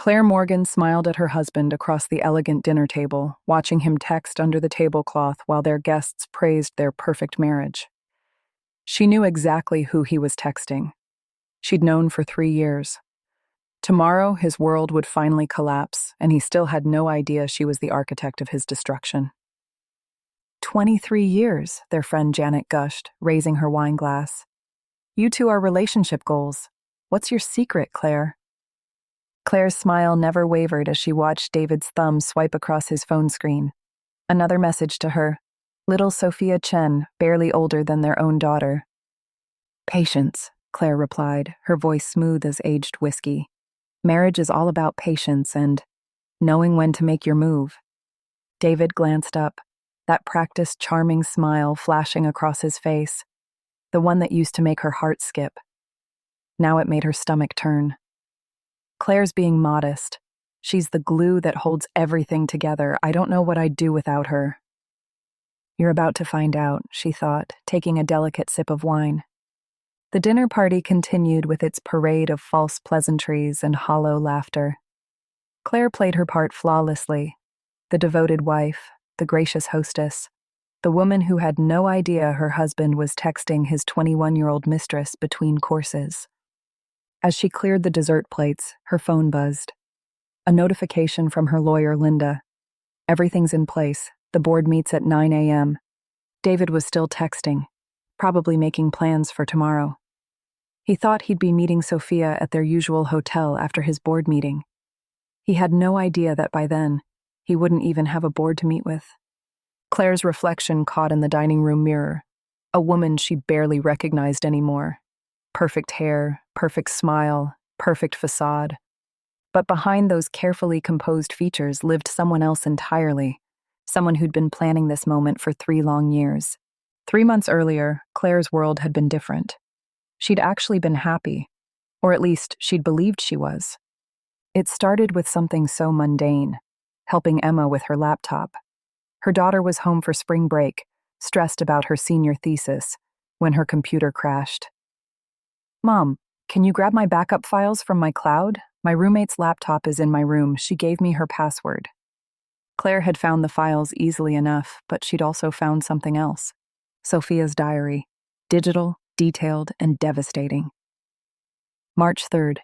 Claire Morgan smiled at her husband across the elegant dinner table, watching him text under the tablecloth while their guests praised their perfect marriage. She knew exactly who he was texting. She'd known for 3 years. Tomorrow, his world would finally collapse, and he still had no idea she was the architect of his destruction. 23 years, their friend Janet gushed, raising her wine glass. You two are relationship goals. What's your secret, Claire? Claire's smile never wavered as she watched David's thumb swipe across his phone screen. Another message to her. Little Sophia Chen, barely older than their own daughter. Patience, Claire replied, her voice smooth as aged whiskey. Marriage is all about patience and knowing when to make your move. David glanced up, that practiced charming smile flashing across his face, the one that used to make her heart skip. Now it made her stomach turn. Claire's being modest. She's the glue that holds everything together. I don't know what I'd do without her. You're about to find out, she thought, taking a delicate sip of wine. The dinner party continued with its parade of false pleasantries and hollow laughter. Claire played her part flawlessly, the devoted wife, the gracious hostess, the woman who had no idea her husband was texting his 21-year-old mistress between courses. As she cleared the dessert plates, her phone buzzed. A notification from her lawyer, Linda. Everything's in place. The board meets at 9 a.m. David was still texting, probably making plans for tomorrow. He thought he'd be meeting Sophia at their usual hotel after his board meeting. He had no idea that by then, he wouldn't even have a board to meet with. Claire's reflection caught in the dining room mirror, a woman she barely recognized anymore. Perfect hair, perfect smile, perfect facade. But behind those carefully composed features lived someone else entirely, someone who'd been planning this moment for 3 long years. 3 months earlier, Claire's world had been different. She'd actually been happy, or at least she'd believed she was. It started with something so mundane, helping Emma with her laptop. Her daughter was home for spring break, stressed about her senior thesis, when her computer crashed. Mom, can you grab my backup files from my cloud? My roommate's laptop is in my room. She gave me her password. Claire had found the files easily enough, but she'd also found something else. Sophia's diary. Digital, detailed, and devastating. March 3rd.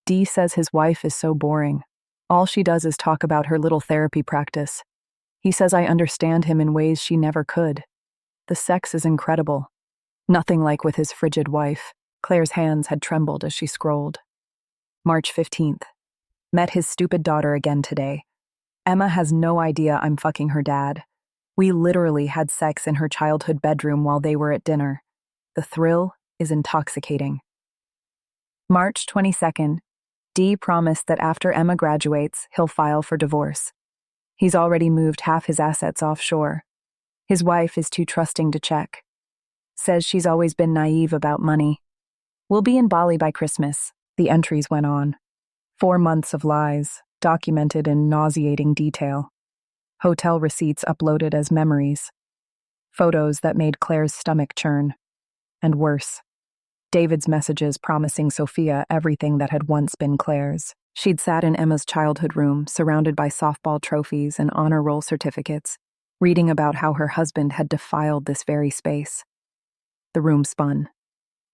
Dee says his wife is so boring. All she does is talk about her little therapy practice. He says I understand him in ways she never could. The sex is incredible. Nothing like with his frigid wife. Claire's hands had trembled as she scrolled. March 15th. Met his stupid daughter again today. Emma has no idea I'm fucking her dad. We literally had sex in her childhood bedroom while they were at dinner. The thrill is intoxicating. March 22nd. Dee promised that after Emma graduates, he'll file for divorce. He's already moved half his assets offshore. His wife is too trusting to check. Says she's always been naive about money. We'll be in Bali by Christmas, the entries went on. 4 months of lies, documented in nauseating detail. Hotel receipts uploaded as memories. Photos that made Claire's stomach churn. And worse, David's messages promising Sophia everything that had once been Claire's. She'd sat in Emma's childhood room, surrounded by softball trophies and honor roll certificates, reading about how her husband had defiled this very space. The room spun.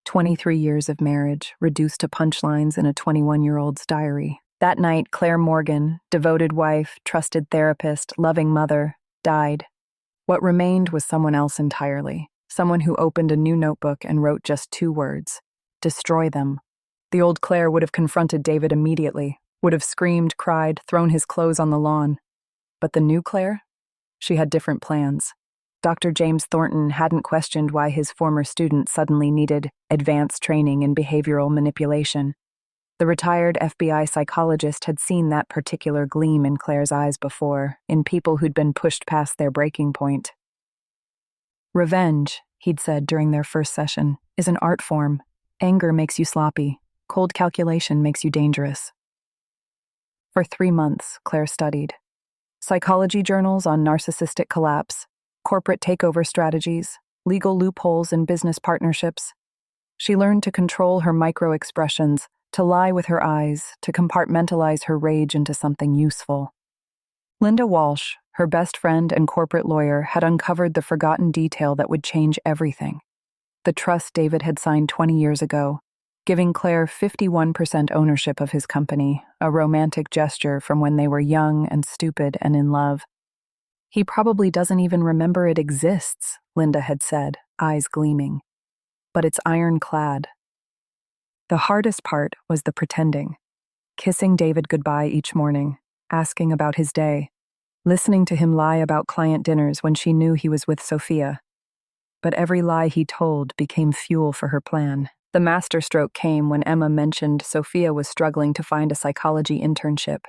23 years of marriage, reduced to punchlines in a 21-year-old's diary. That night, Claire Morgan, devoted wife, trusted therapist, loving mother, died. What remained was someone else entirely, someone who opened a new notebook and wrote just 2 words: destroy them. The old Claire would have confronted David immediately, would have screamed, cried, thrown his clothes on the lawn. But the new Claire? She had different plans. Dr. James Thornton hadn't questioned why his former student suddenly needed advanced training in behavioral manipulation. The retired FBI psychologist had seen that particular gleam in Claire's eyes before, in people who'd been pushed past their breaking point. Revenge, he'd said during their first session, is an art form. Anger makes you sloppy. Cold calculation makes you dangerous. For 3 months, Claire studied. Psychology journals on narcissistic collapse, corporate takeover strategies, legal loopholes in business partnerships. She learned to control her micro-expressions, to lie with her eyes, to compartmentalize her rage into something useful. Linda Walsh, her best friend and corporate lawyer, had uncovered the forgotten detail that would change everything. The trust David had signed 20 years ago, giving Claire 51% ownership of his company, a romantic gesture from when they were young and stupid and in love. He probably doesn't even remember it exists, Linda had said, eyes gleaming. But it's ironclad. The hardest part was the pretending. Kissing David goodbye each morning, asking about his day, listening to him lie about client dinners when she knew he was with Sophia. But every lie he told became fuel for her plan. The masterstroke came when Emma mentioned Sophia was struggling to find a psychology internship.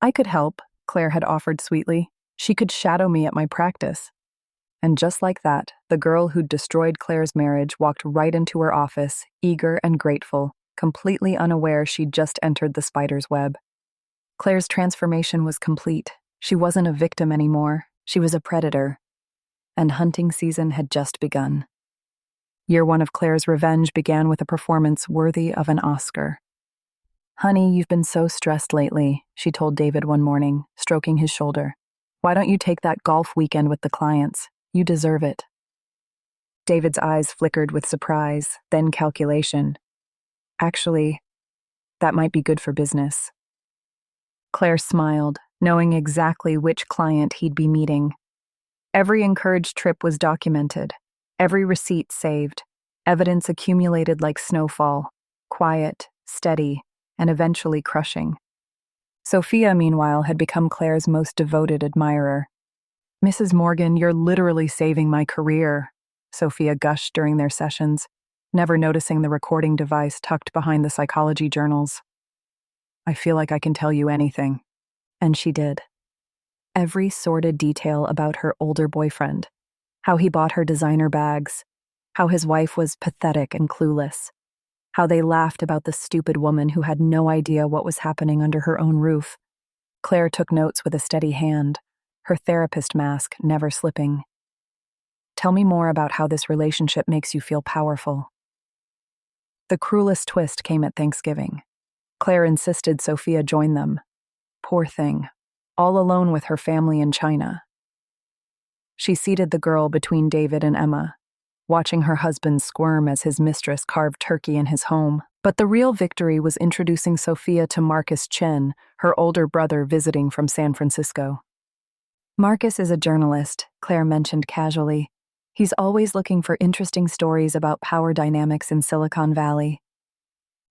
I could help, Claire had offered sweetly. She could shadow me at my practice. And just like that, the girl who'd destroyed Claire's marriage walked right into her office, eager and grateful, completely unaware she'd just entered the spider's web. Claire's transformation was complete. She wasn't a victim anymore. She was a predator. And hunting season had just begun. Year one of Claire's revenge began with a performance worthy of an Oscar. "Honey, you've been so stressed lately," she told David one morning, stroking his shoulder. "Why don't you take that golf weekend with the clients? You deserve it." David's eyes flickered with surprise, then calculation. "Actually, that might be good for business." Claire smiled, knowing exactly which client he'd be meeting. Every encouraged trip was documented, every receipt saved, evidence accumulated like snowfall, quiet, steady, and eventually crushing. Sophia, meanwhile, had become Claire's most devoted admirer. "Mrs. Morgan, you're literally saving my career," Sophia gushed during their sessions, never noticing the recording device tucked behind the psychology journals. "I feel like I can tell you anything." And she did. Every sordid detail about her older boyfriend, how he bought her designer bags, how his wife was pathetic and clueless, how they laughed about the stupid woman who had no idea what was happening under her own roof. Claire took notes with a steady hand, her therapist mask never slipping. "Tell me more about how this relationship makes you feel powerful." The cruelest twist came at Thanksgiving. Claire insisted Sophia join them. Poor thing, all alone with her family in China. She seated the girl between David and Emma, watching her husband squirm as his mistress carved turkey in his home. But the real victory was introducing Sophia to Marcus Chen, her older brother visiting from San Francisco. "Marcus is a journalist," Claire mentioned casually. "He's always looking for interesting stories about power dynamics in Silicon Valley."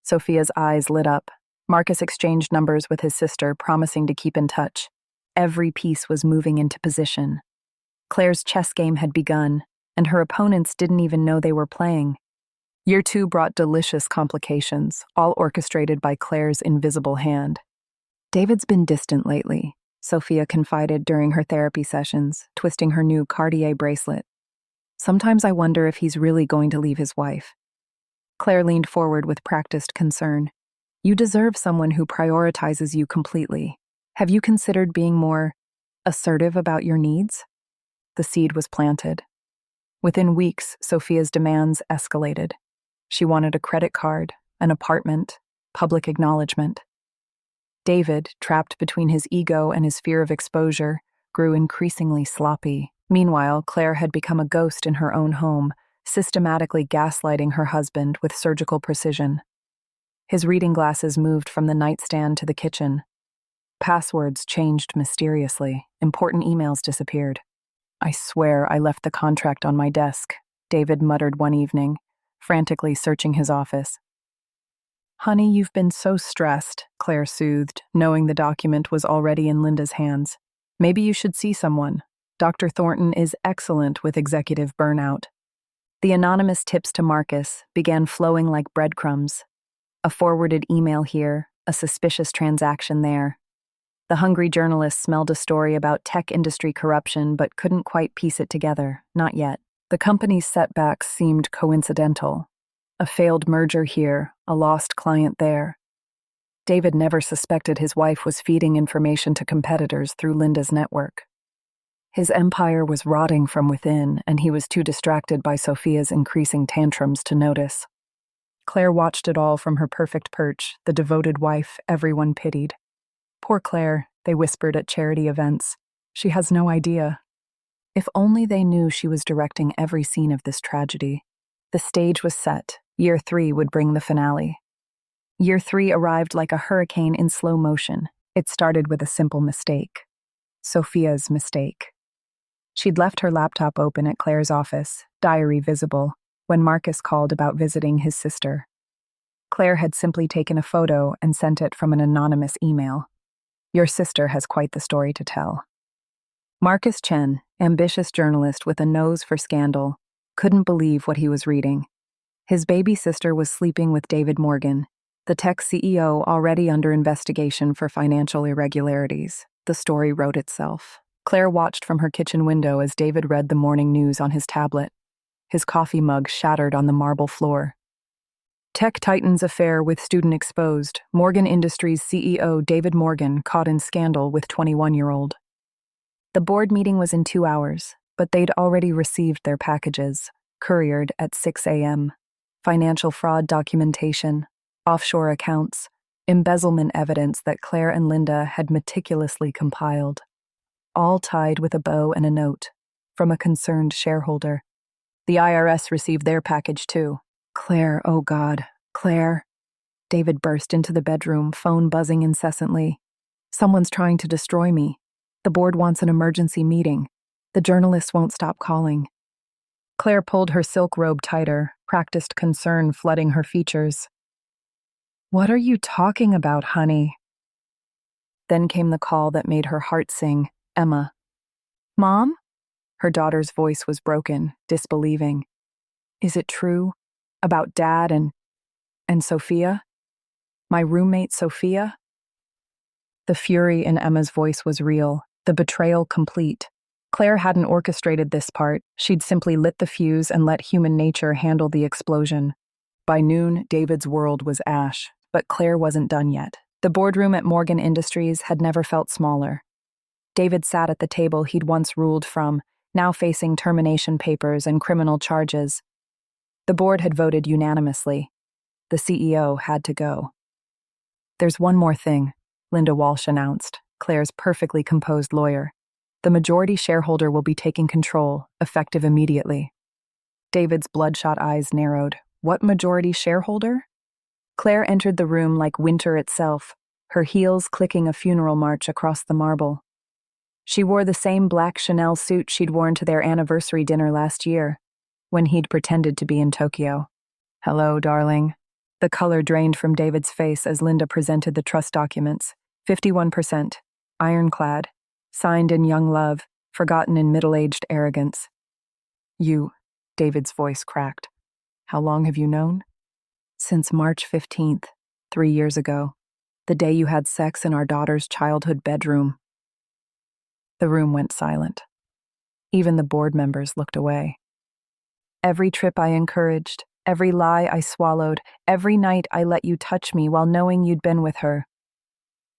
Sophia's eyes lit up. Marcus exchanged numbers with his sister, promising to keep in touch. Every piece was moving into position. Claire's chess game had begun, and her opponents didn't even know they were playing. Year two brought delicious complications, all orchestrated by Claire's invisible hand. "David's been distant lately," Sophia confided during her therapy sessions, twisting her new Cartier bracelet. "Sometimes I wonder if he's really going to leave his wife." Claire leaned forward with practiced concern. "You deserve someone who prioritizes you completely. Have you considered being more assertive about your needs?" The seed was planted. Within weeks, Sophia's demands escalated. She wanted a credit card, an apartment, public acknowledgement. David, trapped between his ego and his fear of exposure, grew increasingly sloppy. Meanwhile, Claire had become a ghost in her own home, systematically gaslighting her husband with surgical precision. His reading glasses moved from the nightstand to the kitchen. Passwords changed mysteriously. Important emails disappeared. "I swear I left the contract on my desk," David muttered one evening, frantically searching his office. "Honey, you've been so stressed," Claire soothed, knowing the document was already in Linda's hands. "Maybe you should see someone. Dr. Thornton is excellent with executive burnout." The anonymous tips to Marcus began flowing like breadcrumbs. A forwarded email here, a suspicious transaction there. The hungry journalist smelled a story about tech industry corruption but couldn't quite piece it together, not yet. The company's setbacks seemed coincidental. A failed merger here, a lost client there. David never suspected his wife was feeding information to competitors through Linda's network. His empire was rotting from within, and he was too distracted by Sophia's increasing tantrums to notice. Claire watched it all from her perfect perch, the devoted wife everyone pitied. Poor Claire, they whispered at charity events. She has no idea. If only they knew she was directing every scene of this tragedy. The stage was set. Year 3 would bring the finale. Year 3 arrived like a hurricane in slow motion. It started with a simple mistake. Sophia's mistake. She'd left her laptop open at Claire's office, diary visible, when Marcus called about visiting his sister. Claire had simply taken a photo and sent it from an anonymous email. Your sister has quite the story to tell. Marcus Chen, ambitious journalist with a nose for scandal, couldn't believe what he was reading. His baby sister was sleeping with David Morgan, the tech CEO already under investigation for financial irregularities. The story wrote itself. Claire watched from her kitchen window as David read the morning news on his tablet. His coffee mug shattered on the marble floor. Tech Titan's affair with student exposed. Morgan Industries CEO David Morgan caught in scandal with 21-year-old. The board meeting was in 2 hours, but they'd already received their packages, couriered at 6 a.m. Financial fraud documentation, offshore accounts, embezzlement evidence that Claire and Linda had meticulously compiled, all tied with a bow and a note from a concerned shareholder. The IRS received their package too. Claire, oh God, Claire. David burst into the bedroom, phone buzzing incessantly. Someone's trying to destroy me. The board wants an emergency meeting. The journalists won't stop calling. Claire pulled her silk robe tighter, practiced concern flooding her features. What are you talking about, honey? Then came the call that made her heart sing, Emma. Mom? Her daughter's voice was broken, disbelieving. Is it true? About Dad and Sophia? My roommate Sophia? The fury in Emma's voice was real, the betrayal complete. Claire hadn't orchestrated this part. She'd simply lit the fuse and let human nature handle the explosion. By noon, David's world was ash, but Claire wasn't done yet. The boardroom at Morgan Industries had never felt smaller. David sat at the table he'd once ruled from, now facing termination papers and criminal charges. The board had voted unanimously. The CEO had to go. There's one more thing, Linda Walsh announced, Claire's perfectly composed lawyer. The majority shareholder will be taking control, effective immediately. David's bloodshot eyes narrowed. What majority shareholder? Claire entered the room like winter itself, her heels clicking a funeral march across the marble. She wore the same black Chanel suit she'd worn to their anniversary dinner last year, when he'd pretended to be in Tokyo. Hello, darling. The color drained from David's face as Linda presented the trust documents. 51%, ironclad, signed in young love, forgotten in middle-aged arrogance. You, David's voice cracked. How long have you known? Since March 15th, 3 years ago, the day you had sex in our daughter's childhood bedroom. The room went silent. Even the board members looked away. Every trip I encouraged, every lie I swallowed, every night I let you touch me while knowing you'd been with her.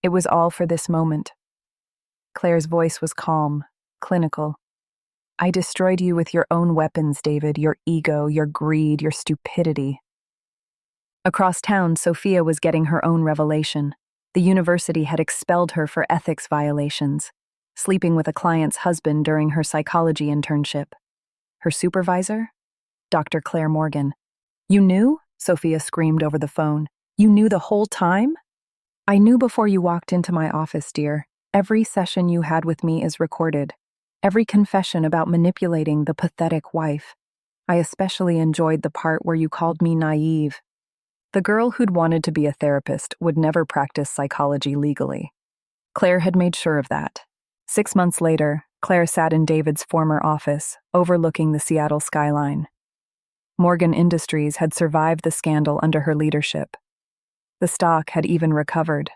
It was all for this moment. Claire's voice was calm, clinical. I destroyed you with your own weapons, David, your ego, your greed, your stupidity. Across town, Sophia was getting her own revelation. The university had expelled her for ethics violations, sleeping with a client's husband during her psychology internship. Her supervisor? Dr. Claire Morgan. You knew? Sophia screamed over the phone. You knew the whole time? I knew before you walked into my office, dear. Every session you had with me is recorded. Every confession about manipulating the pathetic wife. I especially enjoyed the part where you called me naive. The girl who'd wanted to be a therapist would never practice psychology legally. Claire had made sure of that. 6 months later, Claire sat in David's former office, overlooking the Seattle skyline. Morgan Industries had survived the scandal under her leadership. The stock had even recovered.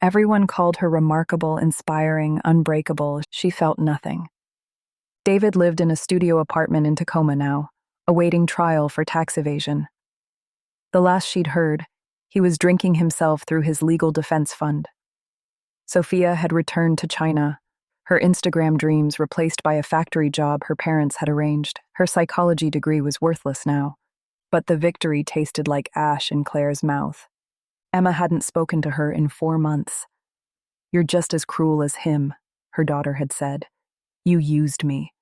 Everyone called her remarkable, inspiring, unbreakable. She felt nothing. David lived in a studio apartment in Tacoma now, awaiting trial for tax evasion. The last she'd heard, he was drinking himself through his legal defense fund. Sophia had returned to China, her Instagram dreams replaced by a factory job her parents had arranged. Her psychology degree was worthless now. But the victory tasted like ash in Claire's mouth. Emma hadn't spoken to her in 4 months. "You're just as cruel as him," her daughter had said. "You used me.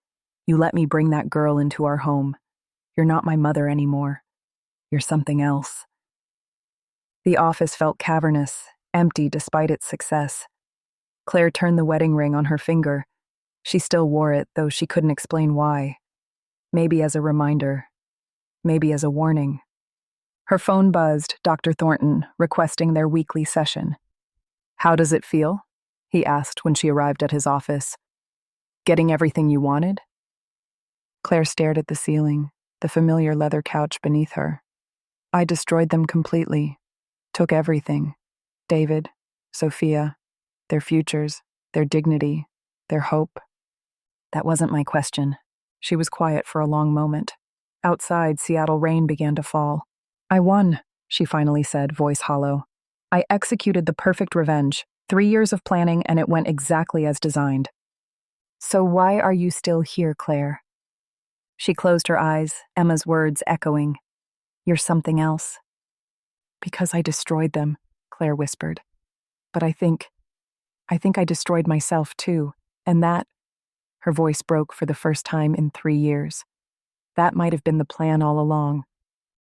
You let me bring that girl into our home. You're not my mother anymore. You're something else." The office felt cavernous, empty despite its success. Claire turned the wedding ring on her finger. She still wore it, though she couldn't explain why. Maybe as a reminder. Maybe as a warning. Her phone buzzed, Dr. Thornton, requesting their weekly session. "How does it feel?" he asked when she arrived at his office. "Getting everything you wanted?" Claire stared at the ceiling, the familiar leather couch beneath her. "I destroyed them completely. Took everything. David, Sophia, their futures, their dignity, their hope." "That wasn't my question." She was quiet for a long moment. Outside, Seattle rain began to fall. "I won," she finally said, voice hollow. "I executed the perfect revenge. 3 years of planning, and it went exactly as designed." "So why are you still here, Claire?" She closed her eyes, Emma's words echoing. "You're something else." "Because I destroyed them," Claire whispered. "But I think I destroyed myself too, and that," her voice broke for the first time in 3 years. "That might have been the plan all along.